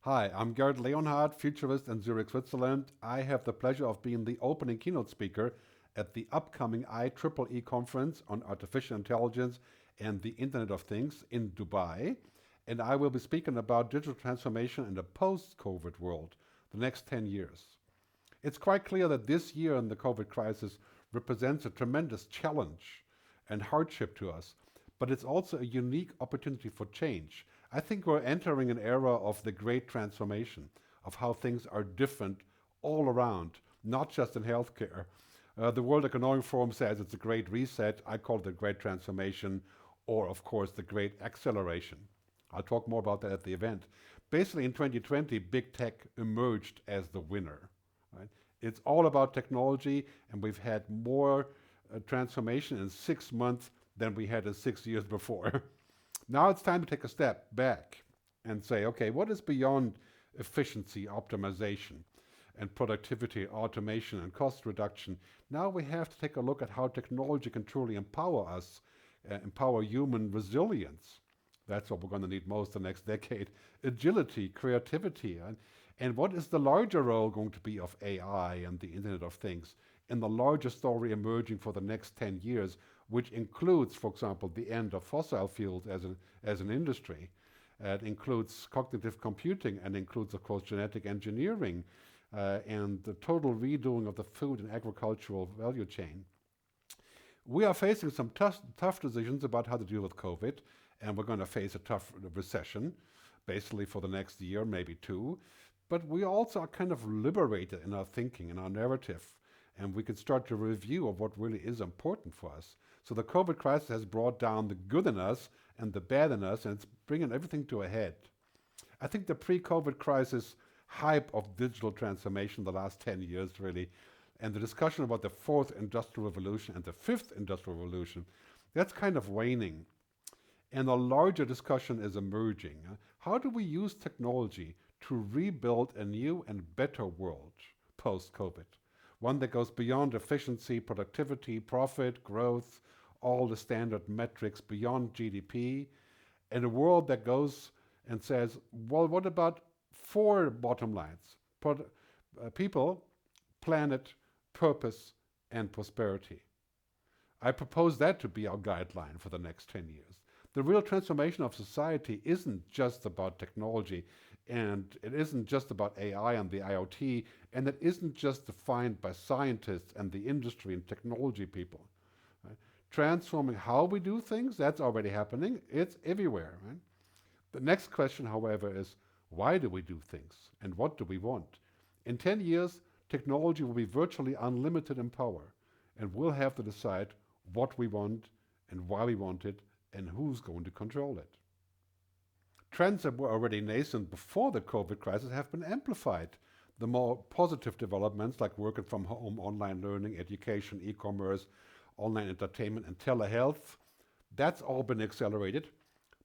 Hi, I'm Gerd Leonhard, Futurist in Zurich, Switzerland. I have the pleasure of being the opening keynote speaker at the upcoming IEEE conference on artificial intelligence and the Internet of Things in Dubai. And I will be speaking about digital transformation in the post-COVID world, the next 10 years. It's quite clear that this year in the COVID crisis represents a tremendous challenge and hardship to us, but it's also a unique opportunity for change. I think we're entering an era of the great transformation, of how things are different all around, not just in healthcare. The World Economic Forum says it's a great reset. I call it the great transformation, or of course, the great acceleration. I'll talk more about that at the event. Basically, in 2020, big tech emerged as the winner. Right? It's all about technology, and we've had more transformation in 6 months than we had in 6 years before. Now it's time to take a step back and say, okay, what is beyond efficiency, optimization, and productivity, automation, and cost reduction? Now we have to take a look at how technology can truly empower us, empower human resilience. That's what we're going to need most the next decade. Agility, creativity, and what is the larger role going to be of AI and the Internet of Things in the larger story emerging for the next 10 years, which includes, for example, the end of fossil fuels as an industry. It includes cognitive computing and includes, of course, genetic engineering and the total redoing of the food and agricultural value chain. We are facing some tough decisions about how to deal with COVID, and we're going to face a tough recession, basically for the next year, maybe two. But we also are kind of liberated in our thinking, in our narrative, and we can start to review of what really is important for us. So the COVID crisis has brought down the good in us and the bad in us, and it's bringing everything to a head. I think the pre-COVID crisis hype of digital transformation the last 10 years really, and the discussion about the fourth industrial revolution and the fifth industrial revolution, that's kind of waning. And a larger discussion is emerging. How do we use technology to rebuild a new and better world post-COVID? One that goes beyond efficiency, productivity, profit, growth, all the standard metrics beyond GDP, and a world that goes and says, well, what about four bottom lines? People, planet, purpose, and prosperity. I propose that to be our guideline for the next 10 years. The real transformation of society isn't just about technology, and it isn't just about AI and the IoT, and it isn't just defined by scientists and the industry and technology people. Right? Transforming how we do things, that's already happening. It's everywhere. Right? The next question, however, is why do we do things, and what do we want? In 10 years, technology will be virtually unlimited in power, and we'll have to decide what we want and why we want it and who's going to control it. Trends that were already nascent before the COVID crisis have been amplified. The more positive developments like working from home, online learning, education, e-commerce, online entertainment, and telehealth, that's all been accelerated.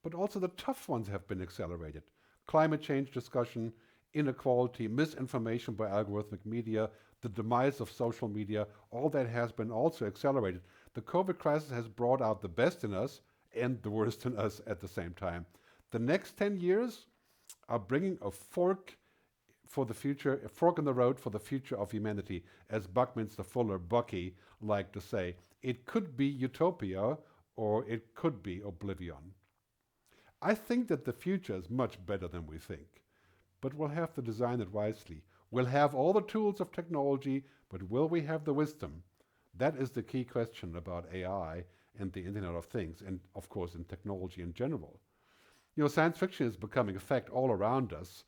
But also the tough ones have been accelerated. Climate change discussion, inequality, misinformation by algorithmic media, the demise of social media, all that has been also accelerated. The COVID crisis has brought out the best in us and the worst in us at the same time. The next 10 years are bringing a fork for the future, a fork in the road for the future of humanity, as Buckminster Fuller, Bucky, liked to say. It could be utopia or it could be oblivion. I think that the future is much better than we think, but we'll have to design it wisely. We'll have all the tools of technology, but will we have the wisdom? That is the key question about AI and the Internet of Things, and of course in technology in general. You know, science fiction is becoming a fact all around us.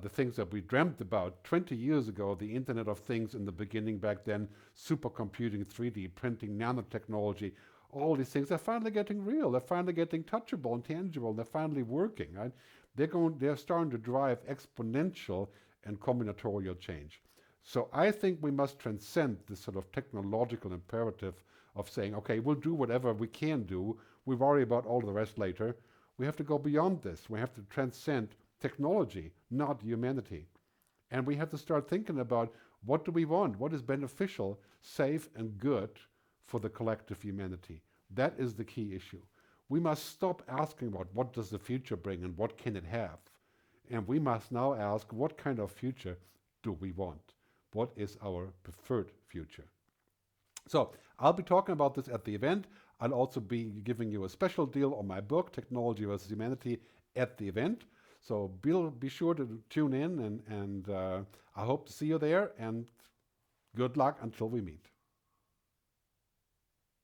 The things that we dreamt about 20 years ago, the Internet of Things in the beginning back then, supercomputing, 3D printing, nanotechnology, all these things, they're finally getting real. They're finally getting touchable and tangible. And they're finally working. Right? They're starting to drive exponential and combinatorial change. So I think we must transcend this sort of technological imperative of saying, okay, we'll do whatever we can do. We worry about all the rest later. We have to go beyond this. We have to transcend technology, not humanity. And we have to start thinking about what do we want? What is beneficial, safe, and good for the collective humanity? That is the key issue. We must stop asking about what does the future bring and what can it have. And we must now ask, what kind of future do we want? What is our preferred future? So I'll be talking about this at the event. I'll also be giving you a special deal on my book, Technology versus Humanity, at the event. So be sure to tune in, and I hope to see you there, and good luck until we meet.